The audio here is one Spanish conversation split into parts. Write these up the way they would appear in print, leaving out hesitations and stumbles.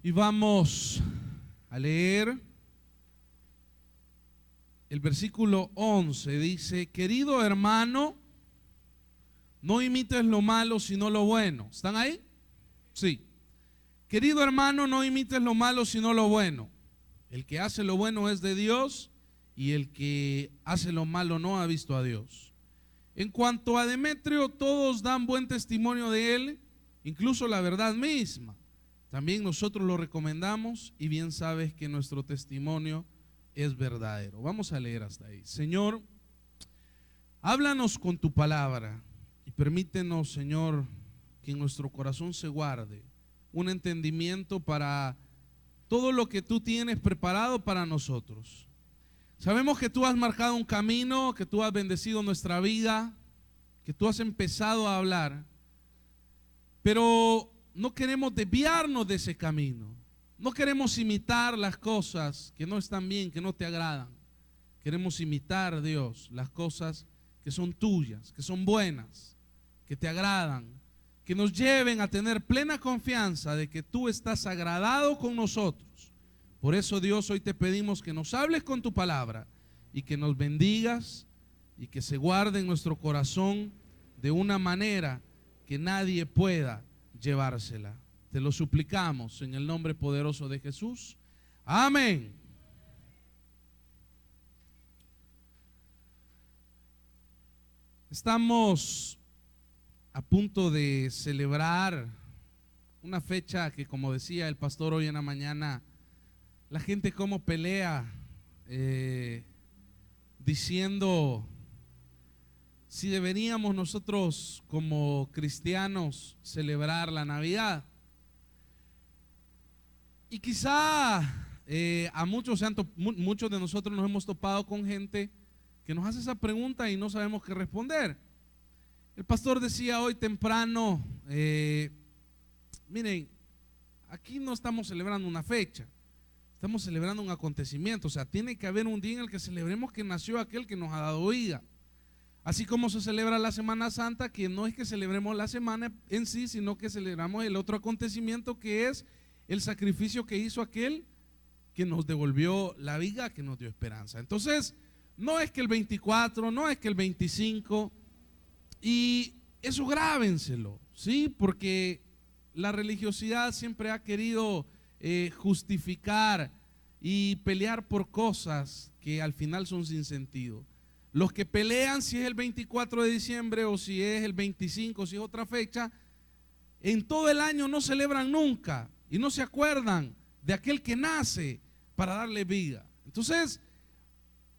Y vamos a leer el versículo 11. Dice: querido hermano, no imites lo malo sino lo bueno. ¿Están ahí? Sí. Querido hermano, no imites lo malo sino lo bueno. El que hace lo bueno es de Dios, y el que hace lo malo no ha visto a Dios. En cuanto a Demetrio, todos dan buen testimonio de él, incluso la verdad misma. También nosotros lo recomendamos, y bien sabes que nuestro testimonio es verdadero. Vamos a leer hasta ahí. Señor, háblanos con tu palabra y permítenos, Señor, que en nuestro corazón se guarde un entendimiento para todo lo que tú tienes preparado para nosotros. Sabemos que tú has marcado un camino, que tú has bendecido nuestra vida, que tú has empezado a hablar, pero no queremos desviarnos de ese camino. No queremos imitar las cosas que no están bien, que no te agradan. Queremos imitar, Dios, las cosas que son tuyas, que son buenas, que te agradan, que nos lleven a tener plena confianza de que tú estás agradado con nosotros. Por eso, Dios, hoy te pedimos que nos hables con tu palabra y que nos bendigas y que se guarde en nuestro corazón de una manera que nadie pueda llevársela. Te lo suplicamos en el nombre poderoso de Jesús. Amén. Estamos a punto de celebrar una fecha que, como decía el pastor hoy en la mañana, la gente como pelea diciendo si deberíamos nosotros como cristianos celebrar la Navidad. Y quizá a muchos de nosotros nos hemos topado con gente que nos hace esa pregunta y no sabemos qué responder. El pastor decía hoy temprano, miren, aquí no estamos celebrando una fecha, estamos celebrando un acontecimiento. O sea, tiene que haber un día en el que celebremos que nació aquel que nos ha dado vida. Así como se celebra la Semana Santa, que no es que celebremos la semana en sí, sino que celebramos el otro acontecimiento, que es el sacrificio que hizo aquel que nos devolvió la vida, que nos dio esperanza. Entonces, no es que el 24, no es que el 25, y eso grábenselo, ¿sí? Porque la religiosidad siempre ha querido justificar y pelear por cosas que al final son sin sentido. Los que pelean si es el 24 de diciembre o si es el 25, si es otra fecha, en todo el año no celebran nunca y no se acuerdan de aquel que nace para darle vida. Entonces,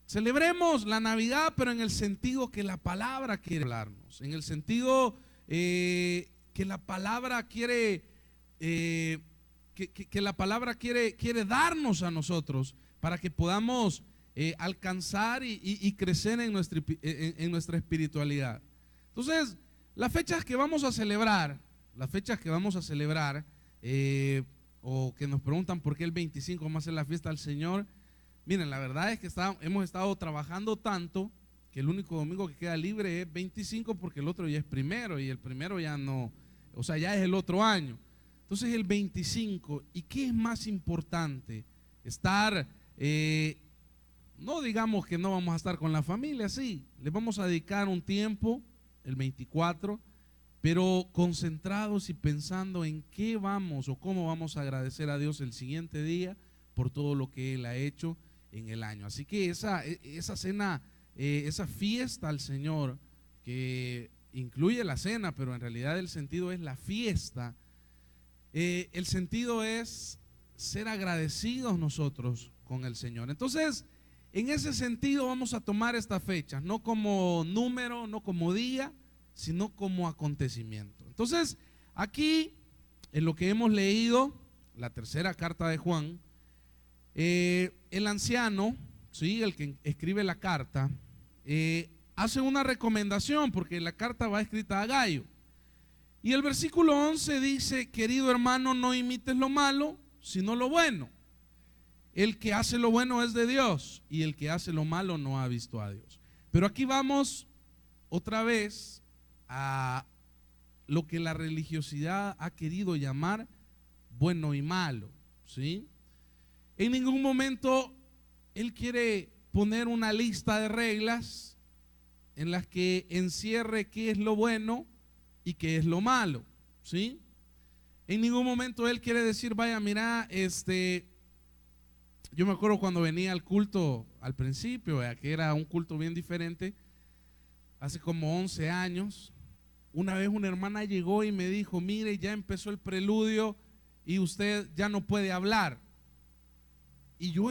celebremos la Navidad, pero en el sentido que la palabra quiere hablarnos, en el sentido que la palabra quiere, que la palabra quiere darnos a nosotros para que podamos alcanzar y crecer en nuestra espiritualidad. Entonces, las fechas que vamos a celebrar, o que nos preguntan por qué el 25 vamos a hacer la fiesta al Señor. Miren, la verdad es que hemos estado trabajando tanto que el único domingo que queda libre es 25, porque el otro ya es primero, y el primero ya no, o sea, ya es el otro año. Entonces el 25, ¿y qué es más importante? Estar, no digamos que no vamos a estar con la familia, sí, les vamos a dedicar un tiempo, el 24, pero concentrados y pensando en qué vamos o cómo vamos a agradecer a Dios el siguiente día por todo lo que Él ha hecho en el año. Así que esa cena, esa fiesta al Señor, que incluye la cena, pero en realidad el sentido es la fiesta, el sentido es ser agradecidos nosotros con el Señor. Entonces, en ese sentido vamos a tomar esta fecha, no como número, no como día, sino como acontecimiento. Entonces, aquí en lo que hemos leído, la tercera carta de Juan, el anciano, ¿sí?, el que escribe la carta, hace una recomendación, porque la carta va escrita a Gayo. Y el versículo 11 dice: querido hermano, no imites lo malo, sino lo bueno. El que hace lo bueno es de Dios, y el que hace lo malo no ha visto a Dios. Pero aquí vamos otra vez a lo que la religiosidad ha querido llamar bueno y malo. ¿sí? En ningún momento él quiere poner una lista de reglas en las que encierre qué es lo bueno y qué es lo malo, ¿sí? En ningún momento él quiere decir, vaya, mira, yo me acuerdo cuando venía al culto al principio, que era un culto bien diferente, hace como 11 años, una vez una hermana llegó y me dijo, mire, ya empezó el preludio y usted ya no puede hablar. Y yo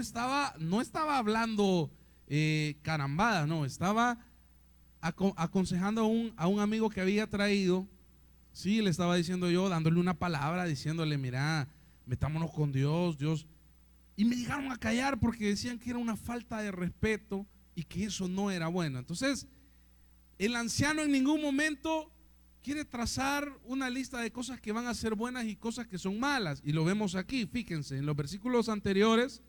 no estaba hablando carambadas, no, estaba aconsejando a un amigo que había traído, sí, le estaba diciendo yo, dándole una palabra, diciéndole, mira, metámonos con Dios, Dios. Y me llegaron a callar porque decían que era una falta de respeto y que eso no era bueno. Entonces, el anciano en ningún momento quiere trazar una lista de cosas que van a ser buenas y cosas que son malas. Y lo vemos aquí, fíjense, en los versículos anteriores,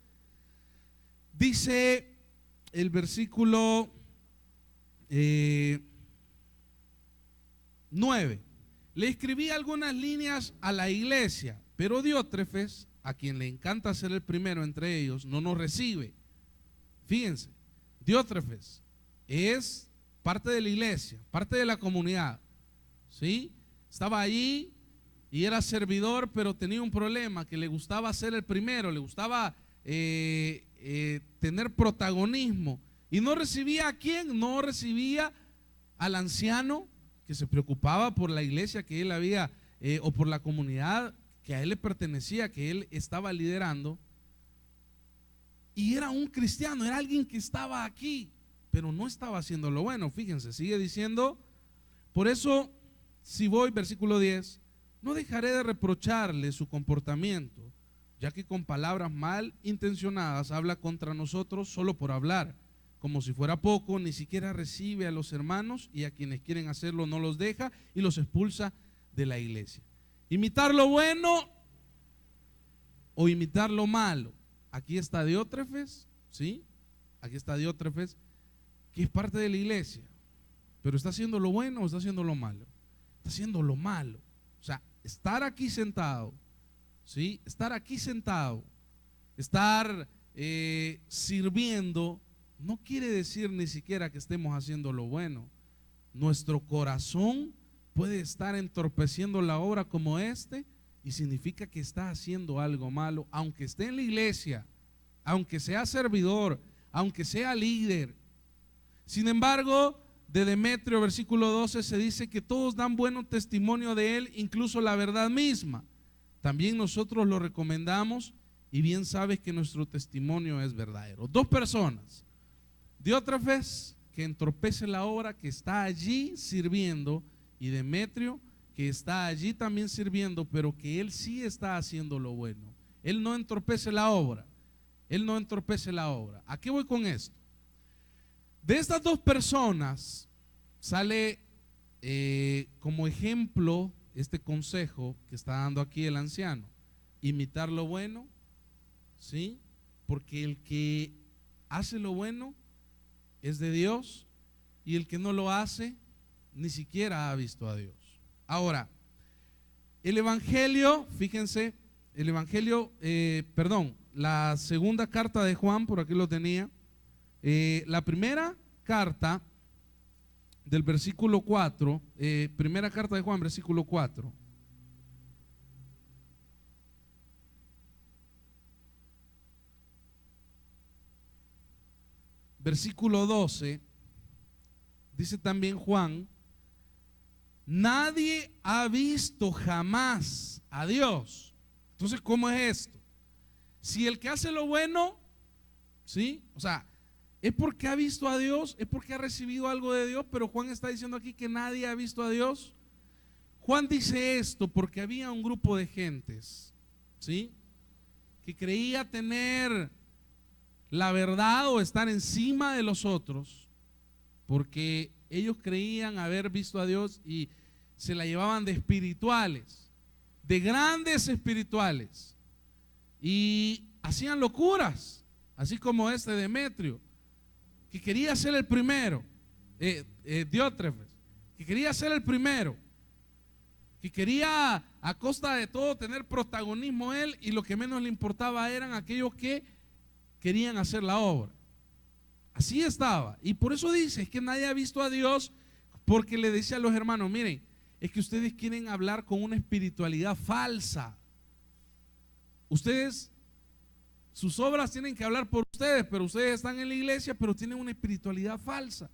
dice el versículo 9, le escribí algunas líneas a la iglesia, pero Diótrefes, a quien le encanta ser el primero entre ellos, no nos recibe. Fíjense, Diótrefes es parte de la iglesia, parte de la comunidad, ¿sí? Estaba allí y era servidor, pero tenía un problema, que le gustaba ser el primero, le gustaba tener protagonismo. Y no recibía a quién, no recibía al anciano que se preocupaba por la iglesia que él había, o por la comunidad que a él le pertenecía, que él estaba liderando. Y era un cristiano, era alguien que estaba aquí, pero no estaba haciendo lo bueno. Fíjense, sigue diciendo, por eso, si voy, versículo 10, no dejaré de reprocharle su comportamiento, ya que con palabras mal intencionadas habla contra nosotros solo por hablar. Como si fuera poco, ni siquiera recibe a los hermanos, y a quienes quieren hacerlo no los deja y los expulsa de la iglesia. Imitar lo bueno o imitar lo malo. Aquí está Diótrefes, ¿sí? Aquí está Diótrefes, que es parte de la iglesia, pero ¿está haciendo lo bueno o está haciendo lo malo? Está haciendo lo malo. O sea, estar aquí sentado, ¿sí? Estar aquí sentado, estar sirviendo, no quiere decir ni siquiera que estemos haciendo lo bueno. Nuestro corazón puede estar entorpeciendo la obra como y significa que está haciendo algo malo, aunque esté en la iglesia, aunque sea servidor, aunque sea líder. Sin embargo, de Demetrio, versículo 12, se dice que todos dan buen testimonio de él, incluso la verdad misma. También nosotros lo recomendamos y bien sabes que nuestro testimonio es verdadero. Dos personas, Diótrefes, que entorpece la obra, que está allí sirviendo, y Demetrio, que está allí también sirviendo, pero que él sí está haciendo lo bueno. Él no entorpece la obra. Él no entorpece la obra. ¿A qué voy con esto? De estas dos personas sale como ejemplo este consejo que está dando aquí el anciano: imitar lo bueno, ¿sí? Porque el que hace lo bueno es de Dios, y el que no lo hace ni siquiera ha visto a Dios. Ahora, el evangelio, fíjense, el evangelio, la segunda carta de Juan, por aquí lo tenía, la primera carta del versículo 4, primera carta de Juan, versículo 4. Versículo 12, dice también Juan: nadie ha visto jamás a Dios. Entonces, ¿cómo es esto? Si el que hace lo bueno, ¿sí? O sea, es porque ha visto a Dios, es porque ha recibido algo de Dios, pero Juan está diciendo aquí que nadie ha visto a Dios. Juan dice esto porque había un grupo de gentes, ¿sí?, que creía tener la verdad o estar encima de los otros, porque ellos creían haber visto a Dios y se la llevaban de espirituales, de grandes espirituales, y hacían locuras, así como este Demetrio, que quería ser el primero, Diótrefes, que quería ser el primero, que quería a costa de todo tener protagonismo él, y lo que menos le importaba eran aquellos que querían hacer la obra. Así estaba. Y por eso dice que nadie ha visto a Dios, porque le decía a los hermanos, miren, es que ustedes quieren hablar con una espiritualidad falsa. Ustedes, sus obras tienen que hablar por ustedes, pero ustedes están en la iglesia, pero tienen una espiritualidad falsa.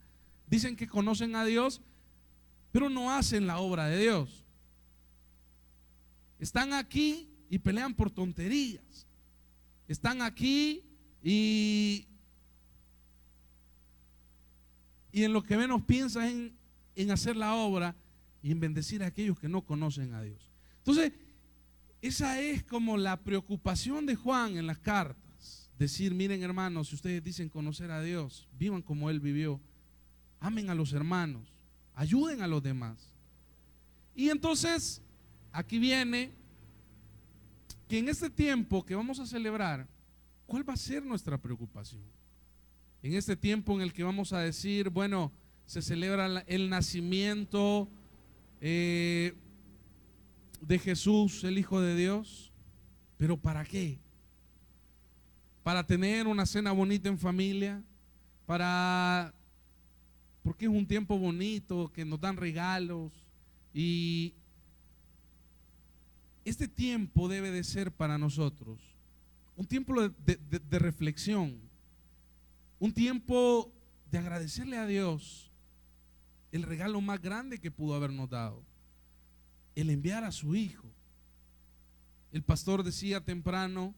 Dicen que conocen a Dios, pero no hacen la obra de Dios. Están aquí y pelean por tonterías. Están aquí y en lo que menos piensan en hacer la obra y en bendecir a aquellos que no conocen a Dios. Entonces, esa es como la preocupación de Juan en las cartas. Decir, miren hermanos, si ustedes dicen conocer a Dios, vivan como Él vivió. Amen a los hermanos, ayuden a los demás. Y entonces, aquí viene que en este tiempo que vamos a celebrar, ¿cuál va a ser nuestra preocupación? En este tiempo en el que vamos a decir, bueno, se celebra el nacimiento de Jesús, el Hijo de Dios, pero ¿para qué? Para tener una cena bonita en familia, porque es un tiempo bonito, que nos dan regalos, y este tiempo debe de ser para nosotros un tiempo de reflexión, un tiempo de agradecerle a Dios el regalo más grande que pudo habernos dado, el enviar a su Hijo. El pastor decía temprano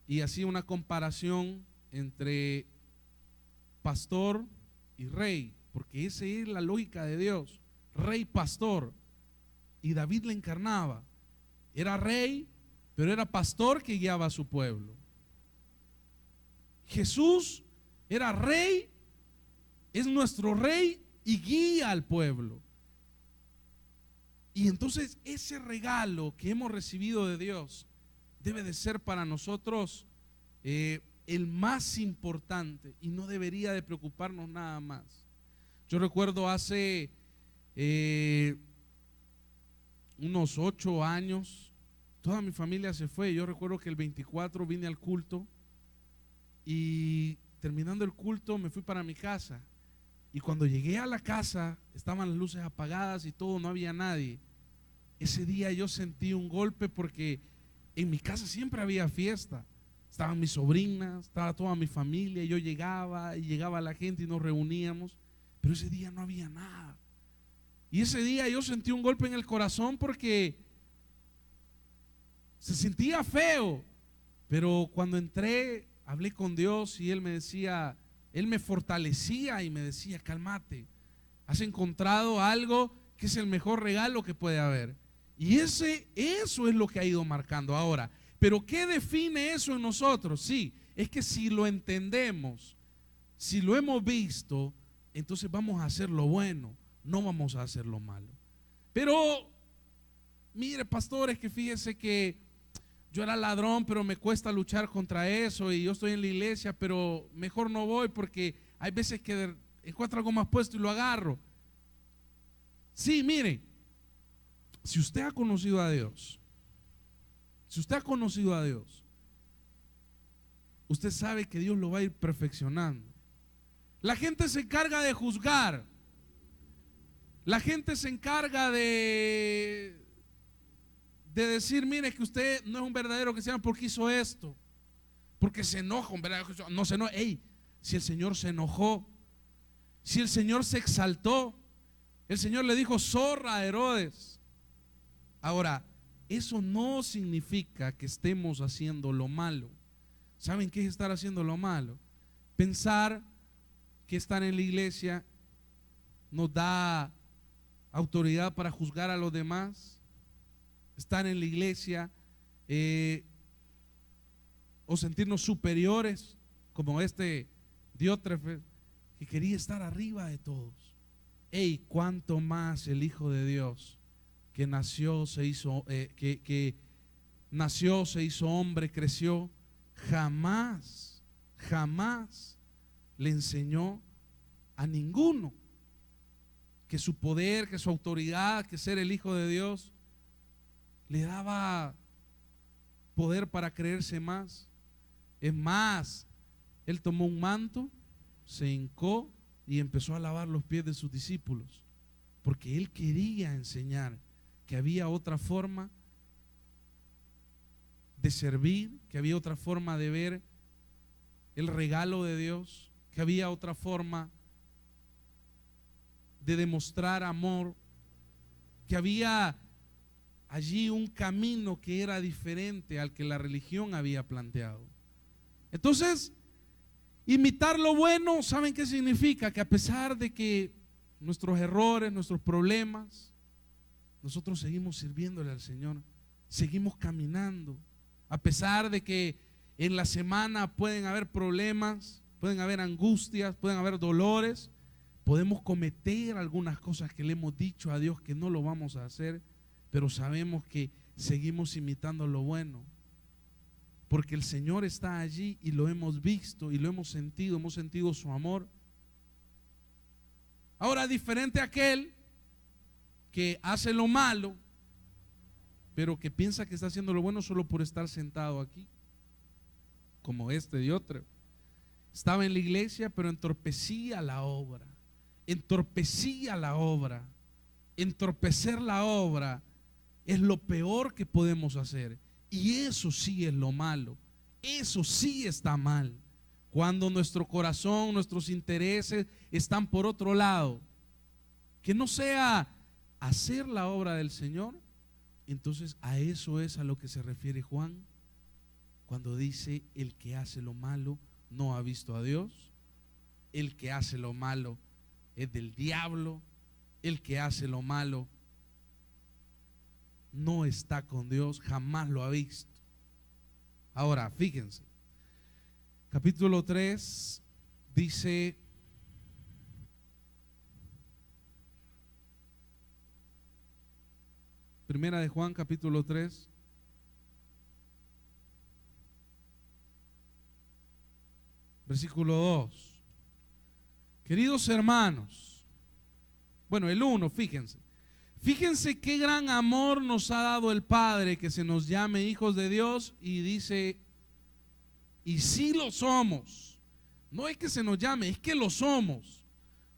y hacía una comparación entre pastor y rey, porque esa es la lógica de Dios, rey pastor, y David le encarnaba. Era rey, pero era pastor que guiaba a su pueblo. Jesús era rey, es nuestro rey y guía al pueblo. Y entonces ese regalo que hemos recibido de Dios debe de ser para nosotros el más importante, y no debería de preocuparnos nada más. Yo recuerdo hace unos 8 años, toda mi familia se fue. Yo recuerdo que el 24 vine al culto, y terminando el culto me fui para mi casa, y cuando llegué a la casa estaban las luces apagadas y todo, no había nadie. Ese día yo sentí un golpe, porque en mi casa siempre había fiesta, estaban mis sobrinas, estaba toda mi familia, y yo llegaba y llegaba la gente y nos reuníamos, pero ese día no había nada. Y ese día yo sentí un golpe en el corazón, porque se sentía feo, pero cuando entré hablé con Dios y Él me decía, Él me fortalecía y me decía, cálmate, has encontrado algo que es el mejor regalo que puede haber. Y eso es lo que ha ido marcando ahora. Pero ¿qué define eso en nosotros? Sí, es que si lo entendemos, si lo hemos visto, entonces vamos a hacer lo bueno, no vamos a hacer lo malo. Pero mire, pastores, que fíjese que yo era ladrón, pero me cuesta luchar contra eso, y yo estoy en la iglesia, pero mejor no voy porque hay veces que encuentro algo más puesto y lo agarro. Sí, mire, si usted ha conocido a Dios, usted sabe que Dios lo va a ir perfeccionando. La gente se encarga de juzgar, la gente se encarga de decir, mire, que usted no es un verdadero cristiano porque hizo esto, porque se enoja. Un verdadero cristiano no se enoja. Ey, si el Señor se enojó, si el Señor se exaltó, el Señor le dijo zorra a Herodes. Ahora, eso no significa que estemos haciendo lo malo. ¿Saben qué es estar haciendo lo malo? Pensar que estar en la iglesia nos da autoridad para juzgar a los demás. Estar en la iglesia o sentirnos superiores, como este Diótrefes, que quería estar arriba de todos. Ey, cuánto más el Hijo de Dios, que nació, se hizo hombre, creció, jamás le enseñó a ninguno que su poder, que su autoridad, que ser el Hijo de Dios le daba poder para creerse más. Es más, él tomó un manto, se hincó y empezó a lavar los pies de sus discípulos, porque él quería enseñar que había otra forma de servir, que había otra forma de ver el regalo de Dios, que había otra forma de demostrar amor, que había allí un camino que era diferente al que la religión había planteado. Entonces, imitar lo bueno, ¿saben qué significa? Que a pesar de que nuestros errores, nuestros problemas, nosotros seguimos sirviéndole al Señor, seguimos caminando, a pesar de que en la semana pueden haber problemas, pueden haber angustias, pueden haber dolores, podemos cometer algunas cosas que le hemos dicho a Dios que no lo vamos a hacer, pero sabemos que seguimos imitando lo bueno, porque el Señor está allí y lo hemos visto y lo hemos sentido su amor. Ahora, diferente a aquel que hace lo malo, pero que piensa que está haciendo lo bueno solo por estar sentado aquí, como este y otro. Estaba en la iglesia, pero entorpecía la obra. Entorpecer la obra es lo peor que podemos hacer. Y eso sí es lo malo. Eso sí está mal. Cuando nuestro corazón, nuestros intereses están por otro lado, que no sea hacer la obra del Señor. Entonces a eso es a lo que se refiere Juan cuando dice: el que hace lo malo no ha visto a Dios, el que hace lo malo es del diablo, el que hace lo malo no está con Dios, jamás lo ha visto. Ahora, fíjense, capítulo 3 dice: Primera de Juan, capítulo 3, versículo 2. Queridos hermanos, bueno, el 1, fíjense qué gran amor nos ha dado el Padre, que se nos llame hijos de Dios, y dice: y sí lo somos. No es que se nos llame, es que lo somos.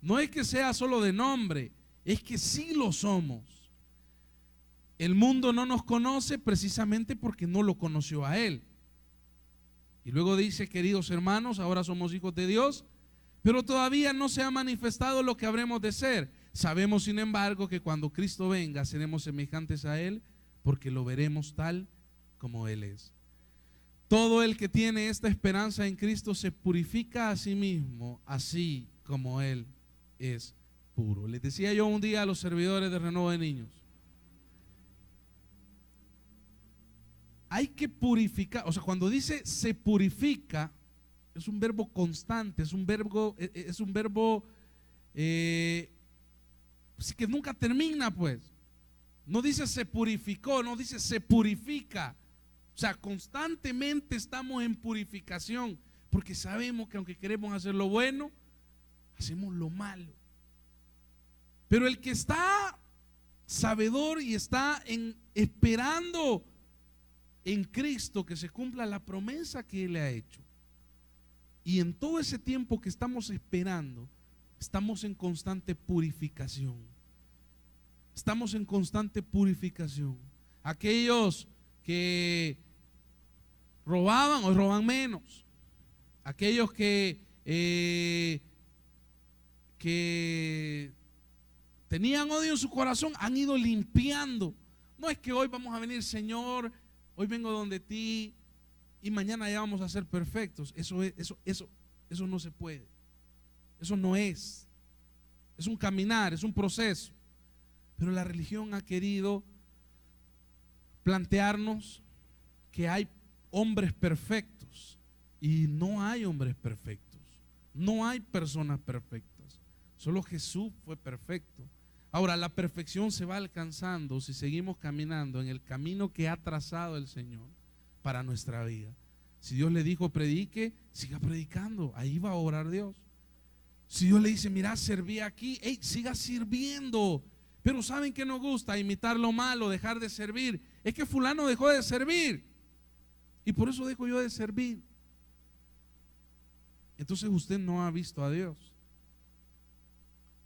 No es que sea solo de nombre, es que sí lo somos. El mundo no nos conoce precisamente porque no lo conoció a Él. Y luego dice: queridos hermanos, ahora somos hijos de Dios, pero todavía no se ha manifestado lo que habremos de ser. Sabemos, sin embargo, que cuando Cristo venga seremos semejantes a Él, porque lo veremos tal como Él es. Todo el que tiene esta esperanza en Cristo se purifica a sí mismo, así como Él es puro. Les decía yo un día a los servidores de Renuevo de Niños: hay que purificar. O sea, cuando dice se purifica, es un verbo constante, es un verbo que nunca termina, pues. No dice se purificó, no dice se purifica. O sea, constantemente estamos en purificación, porque sabemos que aunque queremos hacer lo bueno, hacemos lo malo. Pero el que está sabedor y está esperando en Cristo que se cumpla la promesa que Él le ha hecho, y en todo ese tiempo que estamos esperando, estamos en constante purificación. Estamos en constante purificación. Aquellos que robaban, hoy roban menos. Aquellos que tenían odio en su corazón han ido limpiando. No es que hoy vamos a venir: Señor, hoy vengo donde ti, y mañana ya vamos a ser perfectos. Eso no se puede. Eso no es. Es un caminar, es un proceso. Pero la religión ha querido plantearnos que hay hombres perfectos, y no hay hombres perfectos, no hay personas perfectas. Solo Jesús fue perfecto. Ahora, la perfección se va alcanzando si seguimos caminando en el camino que ha trazado el Señor para nuestra vida. Si Dios le dijo predique, siga predicando, ahí va a obrar Dios. Si Dios le dice: mira, serví aquí, siga sirviendo. Pero ¿saben qué nos gusta? Imitar lo malo, dejar de servir. es que fulano dejó de servir y por eso dejo yo de servir. Entonces usted no ha visto a Dios.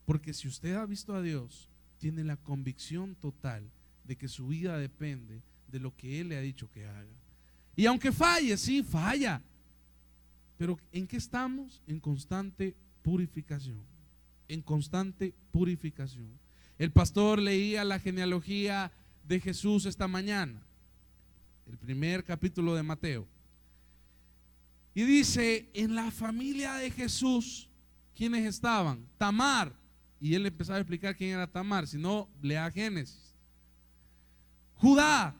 Porque si usted ha visto a Dios, tiene la convicción total de que su vida depende de lo que Él le ha dicho que haga. Y aunque falle, sí, falla. Pero ¿en qué estamos? En constante purificación. En constante purificación. El pastor leía la genealogía de Jesús esta mañana, el primer capítulo de Mateo. Y dice, en la familia de Jesús, ¿quiénes estaban? Tamar. Y él empezaba a explicar quién era Tamar, si no, lea Génesis. Judá,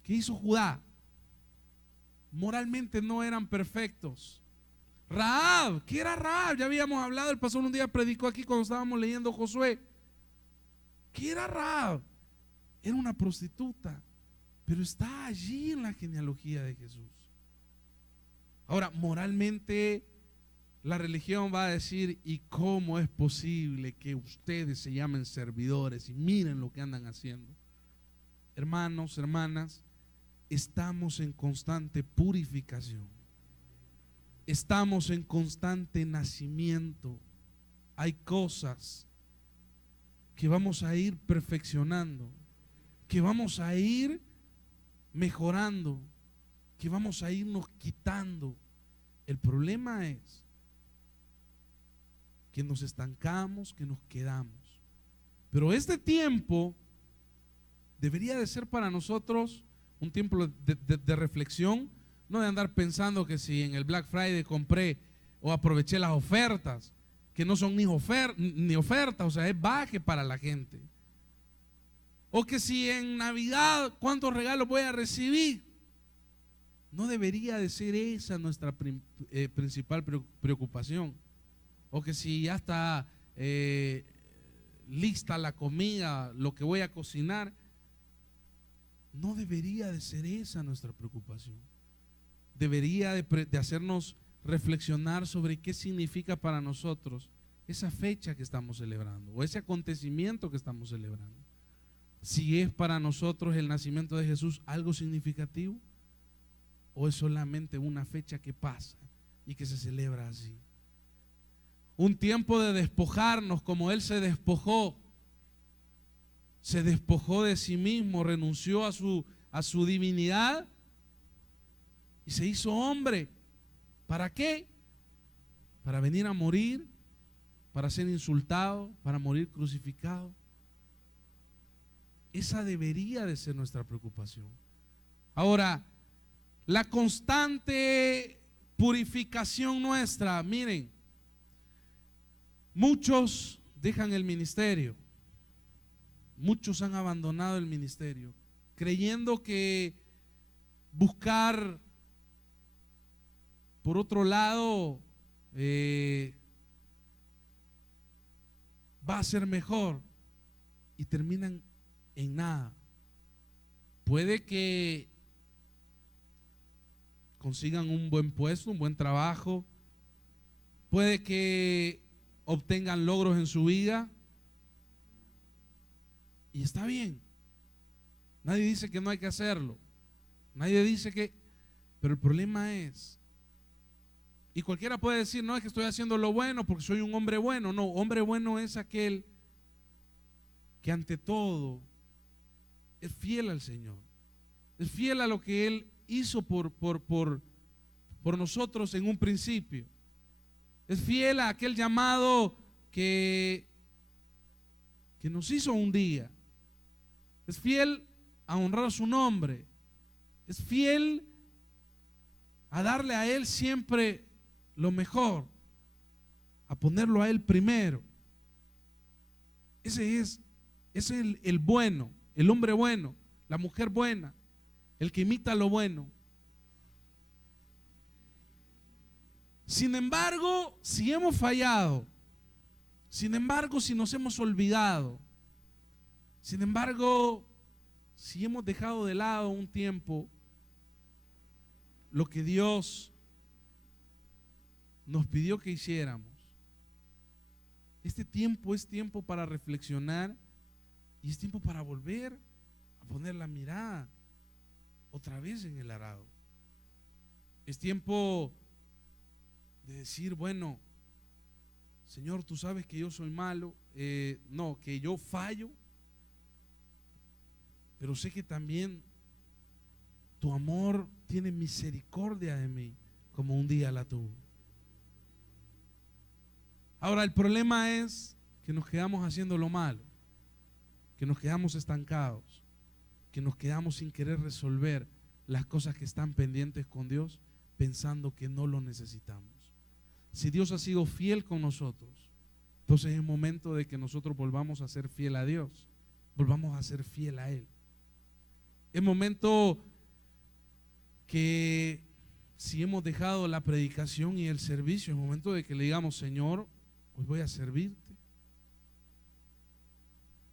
¿qué hizo Judá? Moralmente no eran perfectos. Rahab, ¿qué era Rahab? Ya habíamos hablado, el pastor un día predicó aquí cuando estábamos leyendo Josué. ¿Qué era Rahab? Era una prostituta, pero está allí en la genealogía de Jesús. Ahora, moralmente la religión va a decir, ¿y cómo es posible que ustedes se llamen servidores y miren lo que andan haciendo? Hermanos, hermanas, estamos en constante purificación. Estamos en constante nacimiento. Hay cosas que vamos a ir perfeccionando, que vamos a ir mejorando, que vamos a irnos quitando. El problema es que nos estancamos, que nos quedamos. Pero este tiempo debería de ser para nosotros un tiempo de reflexión, no de andar pensando que si en el Black Friday compré o aproveché las ofertas, que no son ni ofertas, o sea, es baje para la gente. O que si en Navidad, ¿cuántos regalos voy a recibir? No debería de ser esa nuestra principal preocupación. O que si ya está lista la comida, lo que voy a cocinar. No debería de ser esa nuestra preocupación. Debería de hacernos reflexionar sobre qué significa para nosotros esa fecha que estamos celebrando o ese acontecimiento que estamos celebrando. Si es para nosotros el nacimiento de Jesús algo significativo o es solamente una fecha que pasa y que se celebra así. Un tiempo de despojarnos como Él se despojó de sí mismo, renunció a su divinidad y se hizo hombre. ¿Para qué? Para venir a morir, para ser insultado, para morir crucificado. Esa debería de ser nuestra preocupación. Ahora, la constante purificación nuestra, miren, muchos dejan el ministerio. Muchos han abandonado el ministerio, creyendo que buscar por otro lado va a ser mejor y terminan en nada. Puede que consigan un buen puesto, un buen trabajo, puede que obtengan logros en su vida. Y está bien. Nadie dice que no hay que hacerlo. Nadie dice que... Pero el problema es, y cualquiera puede decir, no, es que estoy haciendo lo bueno porque soy un hombre bueno. No, hombre bueno es aquel que ante todo es fiel al Señor. Es fiel a lo que Él hizo por nosotros en un principio. Es fiel a aquel llamado que nos hizo un día. Es fiel a honrar su nombre. Es fiel a darle a Él siempre lo mejor, a ponerlo a Él primero. Ese es el bueno, el hombre bueno, la mujer buena, el que imita lo bueno. Sin embargo, si hemos fallado, sin embargo, si nos hemos olvidado, sin embargo, si hemos dejado de lado un tiempo lo que Dios nos pidió que hiciéramos, este tiempo es tiempo para reflexionar y es tiempo para volver a poner la mirada otra vez en el arado. Es tiempo de decir, bueno, Señor, tú sabes que yo soy malo, no, que yo fallo, pero sé que también tu amor tiene misericordia de mí, como un día la tuvo. Ahora, el problema es que nos quedamos haciendo lo malo, que nos quedamos estancados, que nos quedamos sin querer resolver las cosas que están pendientes con Dios, pensando que no lo necesitamos. Si Dios ha sido fiel con nosotros, entonces es momento de que nosotros volvamos a ser fiel a Dios, volvamos a ser fiel a Él. Es momento que, si hemos dejado la predicación y el servicio, es momento de que le digamos, Señor, hoy voy a servirte,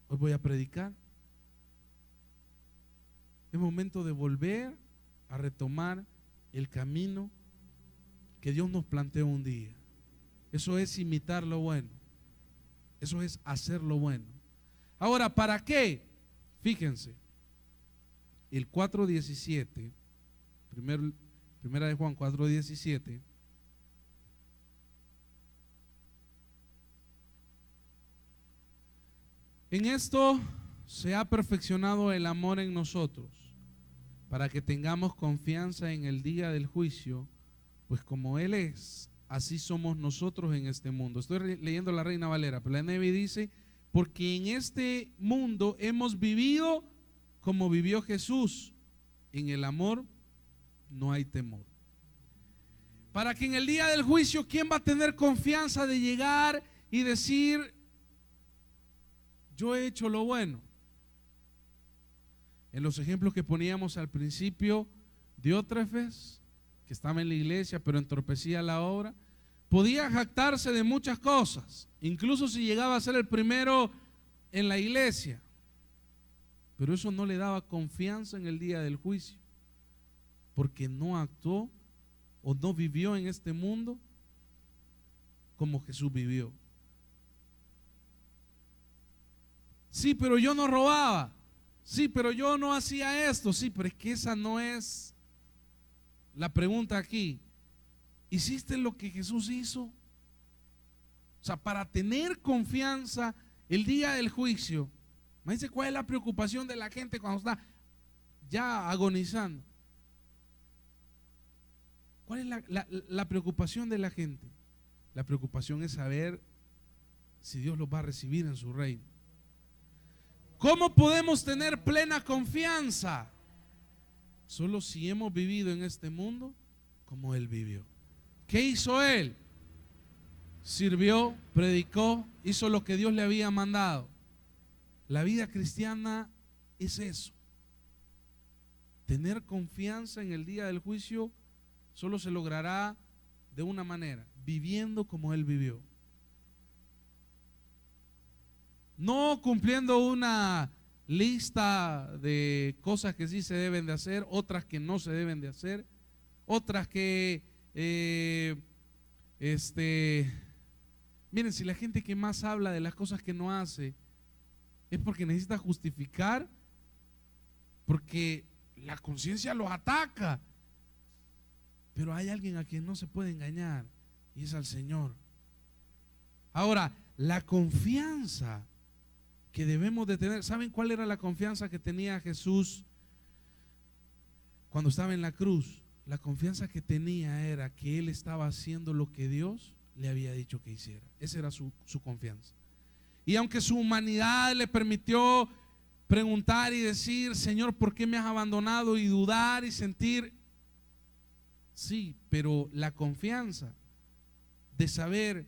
hoy voy a predicar. Es momento de volver a retomar el camino que Dios nos planteó un día. Eso es imitar lo bueno, eso es hacer lo bueno. Ahora, ¿para qué? Fíjense, el 4:17, primera de Juan 4:17, en esto se ha perfeccionado el amor en nosotros, para que tengamos confianza en el día del juicio, pues como Él es, así somos nosotros en este mundo. Estoy leyendo la Reina Valera, pero la NBI dice, porque en este mundo hemos vivido como vivió Jesús. En el amor no hay temor. Para que en el día del juicio, ¿quién va a tener confianza de llegar y decir, yo he hecho lo bueno? En los ejemplos que poníamos al principio, Diótrefes, que estaba en la iglesia pero entorpecía la obra, podía jactarse de muchas cosas, incluso si llegaba a ser el primero en la iglesia, pero eso no le daba confianza en el día del juicio, porque no actuó o no vivió en este mundo como Jesús vivió. Sí, pero yo no robaba. Sí, pero yo no hacía esto. Sí, pero es que esa no es la pregunta aquí. ¿Hiciste lo que Jesús hizo? O sea, para tener confianza el día del juicio. Me dice, ¿cuál es la preocupación de la gente cuando está ya agonizando? ¿Cuál es la preocupación de la gente? La preocupación es saber si Dios los va a recibir en su reino. ¿Cómo podemos tener plena confianza? Solo si hemos vivido en este mundo como Él vivió. ¿Qué hizo Él? Sirvió, predicó, hizo lo que Dios le había mandado. La vida cristiana es eso. Tener confianza en el día del juicio solo se logrará de una manera, viviendo como Él vivió. No cumpliendo una lista de cosas que sí se deben de hacer, otras que no se deben de hacer, otras que miren, si la gente que más habla de las cosas que no hace es porque necesita justificar, porque la conciencia los ataca, pero hay alguien a quien no se puede engañar y es al Señor. Ahora, la confianza que debemos de tener, ¿saben cuál era la confianza que tenía Jesús cuando estaba en la cruz? La confianza que tenía era que Él estaba haciendo lo que Dios le había dicho que hiciera. Esa era su confianza. Y aunque su humanidad le permitió preguntar y decir, Señor, ¿por qué me has abandonado? Y dudar y sentir, sí, pero la confianza de saber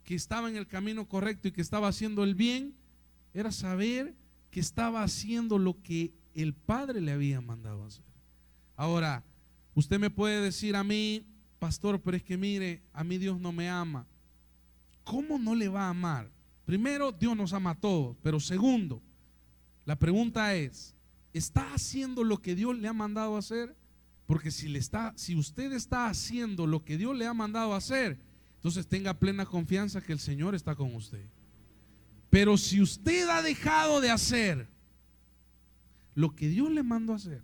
que estaba en el camino correcto y que estaba haciendo el bien, era saber que estaba haciendo lo que el Padre le había mandado hacer. Ahora, usted me puede decir a mí, pastor, pero es que mire, a mí Dios no me ama. ¿Cómo no le va a amar? Primero, Dios nos ama a todos, pero segundo, la pregunta es, ¿está haciendo lo que Dios le ha mandado hacer? Porque si usted está haciendo lo que Dios le ha mandado hacer, entonces tenga plena confianza que el Señor está con usted. Pero si usted ha dejado de hacer lo que Dios le mandó a hacer,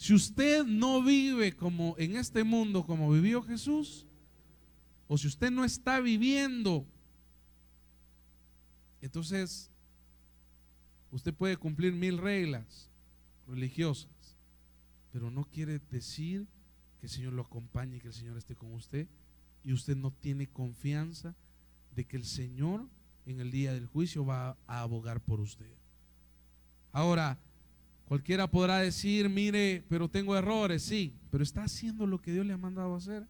Si usted no vive como en este mundo como vivió Jesús, o si usted no está viviendo, entonces usted puede cumplir 1000 reglas religiosas, pero no quiere decir que el Señor lo acompañe y que el Señor esté con usted, y usted no tiene confianza de que el Señor en el día del juicio va a abogar por usted. Ahora, cualquiera podrá decir, mire, pero tengo errores, sí, pero está haciendo lo que Dios le ha mandado a hacer.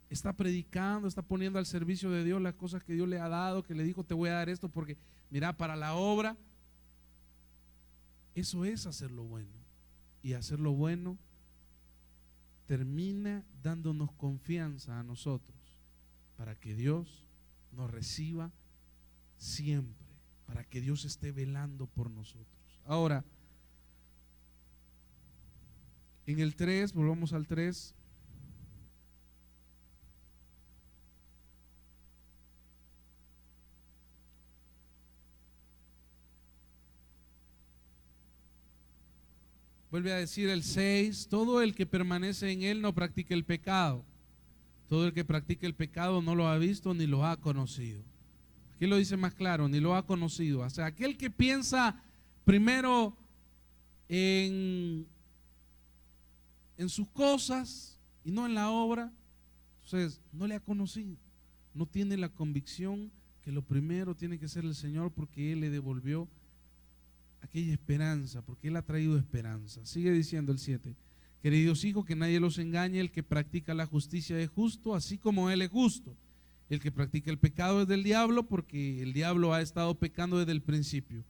Está predicando, está poniendo al servicio de Dios las cosas que Dios le ha dado, que le dijo, te voy a dar esto porque, mira, para la obra. Eso es hacer lo bueno. Y hacer lo bueno termina dándonos confianza a nosotros para que Dios nos reciba siempre, para que Dios esté velando por nosotros. Ahora, en el 3, volvamos al 3. Vuelve a decir el 6, todo el que permanece en él no practica el pecado. Todo el que practica el pecado no lo ha visto ni lo ha conocido. Aquí lo dice más claro, ni lo ha conocido. O sea, aquel que piensa primero en sus cosas y no en la obra, entonces no le ha conocido. No tiene la convicción que lo primero tiene que ser el Señor, porque Él le devolvió aquella esperanza, porque Él ha traído esperanza. Sigue diciendo el 7, queridos hijos, que nadie los engañe, el que practica la justicia es justo, así como Él es justo. El que practica el pecado es del diablo, porque el diablo ha estado pecando desde el principio.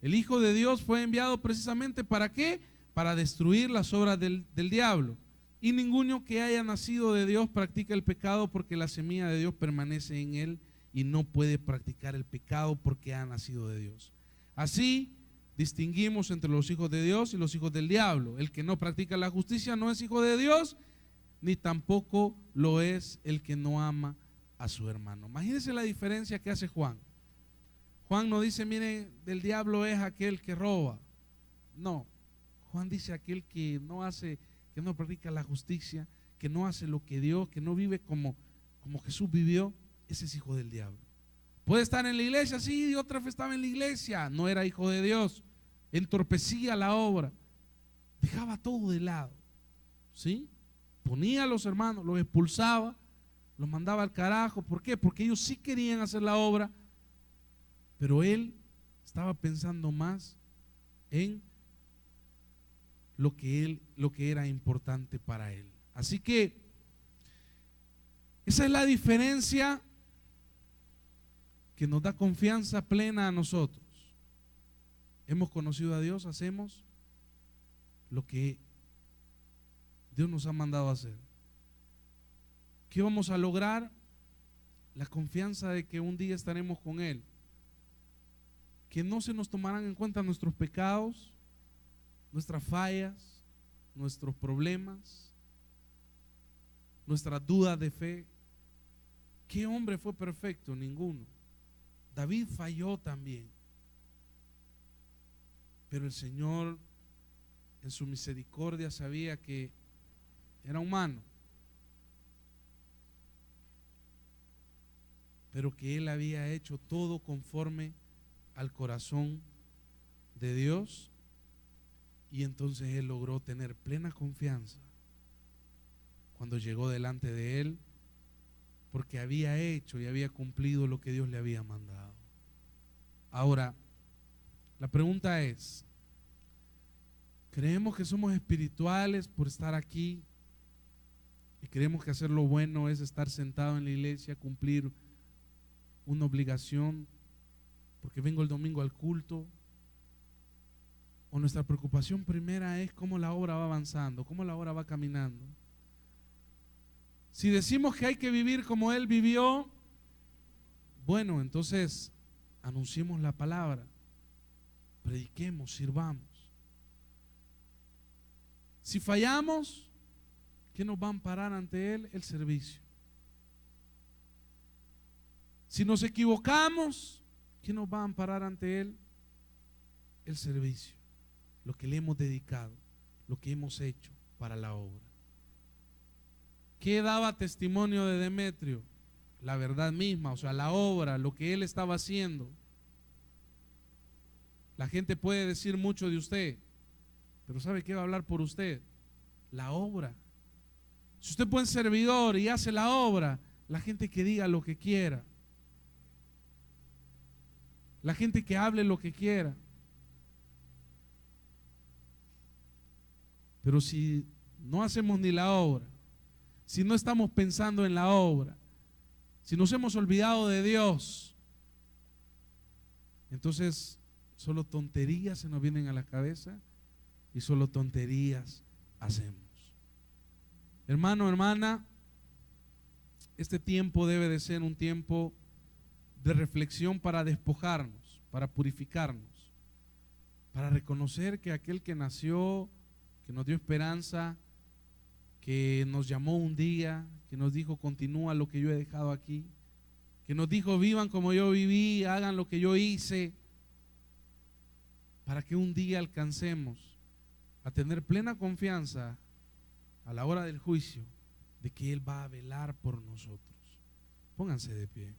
El Hijo de Dios fue enviado precisamente ¿para qué? Para destruir las obras del diablo. Y ninguno que haya nacido de Dios practica el pecado, porque la semilla de Dios permanece en él y no puede practicar el pecado porque ha nacido de Dios. Así distinguimos entre los hijos de Dios y los hijos del diablo. El que no practica la justicia no es hijo de Dios, ni tampoco lo es el que no ama a su hermano. Imagínense la diferencia que hace Juan. Juan no dice, miren, del diablo es aquel que roba. No, Juan dice aquel que no hace, que no practica la justicia, que no hace lo que Dios, que no vive como Jesús vivió, ese es hijo del diablo. Puede estar en la iglesia, sí, y otra vez estaba en la iglesia, no era hijo de Dios, entorpecía la obra, dejaba todo de lado, ¿sí? Ponía a los hermanos, los expulsaba, los mandaba al carajo. ¿Por qué? Porque ellos sí querían hacer la obra, pero él estaba pensando más en lo que era importante para él. Así que esa es la diferencia que nos da confianza plena a nosotros. Hemos conocido a Dios, hacemos lo que Dios nos ha mandado a hacer. ¿Qué vamos a lograr? La confianza de que un día estaremos con Él, que no se nos tomarán en cuenta nuestros pecados, nuestras fallas, nuestros problemas, nuestras dudas de fe. ¿Qué hombre fue perfecto? Ninguno. David falló también, pero el Señor en su misericordia sabía que era humano, pero que él había hecho todo conforme al corazón de Dios, y entonces él logró tener plena confianza cuando llegó delante de él, porque había hecho y había cumplido lo que Dios le había mandado. Ahora, la pregunta es, ¿creemos que somos espirituales por estar aquí? ¿Y creemos que hacer lo bueno es estar sentado en la iglesia, cumplir una obligación porque vengo el domingo al culto? ¿O nuestra preocupación primera es cómo la obra va avanzando, cómo la obra va caminando? Si decimos que hay que vivir como Él vivió, bueno, entonces anunciemos la palabra, prediquemos, sirvamos. Si fallamos, ¿qué nos va a amparar ante Él? El servicio. Si nos equivocamos, ¿qué nos va a amparar ante Él? El servicio, lo que le hemos dedicado, lo que hemos hecho para la obra. ¿Qué daba testimonio de Demetrio? La verdad misma, o sea, la obra, lo que él estaba haciendo. La gente puede decir mucho de usted, pero ¿sabe qué va a hablar por usted? La obra. Si usted es buen servidor y hace la obra, la gente que diga lo que quiera, la gente que hable lo que quiera. Pero si no hacemos ni la obra, si no estamos pensando en la obra, si nos hemos olvidado de Dios, entonces solo tonterías se nos vienen a la cabeza y solo tonterías hacemos. Hermano, hermana, este tiempo debe de ser un tiempo de reflexión para despojarnos, para purificarnos, para reconocer que aquel que nació, que nos dio esperanza, que nos llamó un día, que nos dijo continúa lo que yo he dejado aquí, que nos dijo vivan como yo viví, hagan lo que yo hice, para que un día alcancemos a tener plena confianza a la hora del juicio de que Él va a velar por nosotros. Pónganse de pie.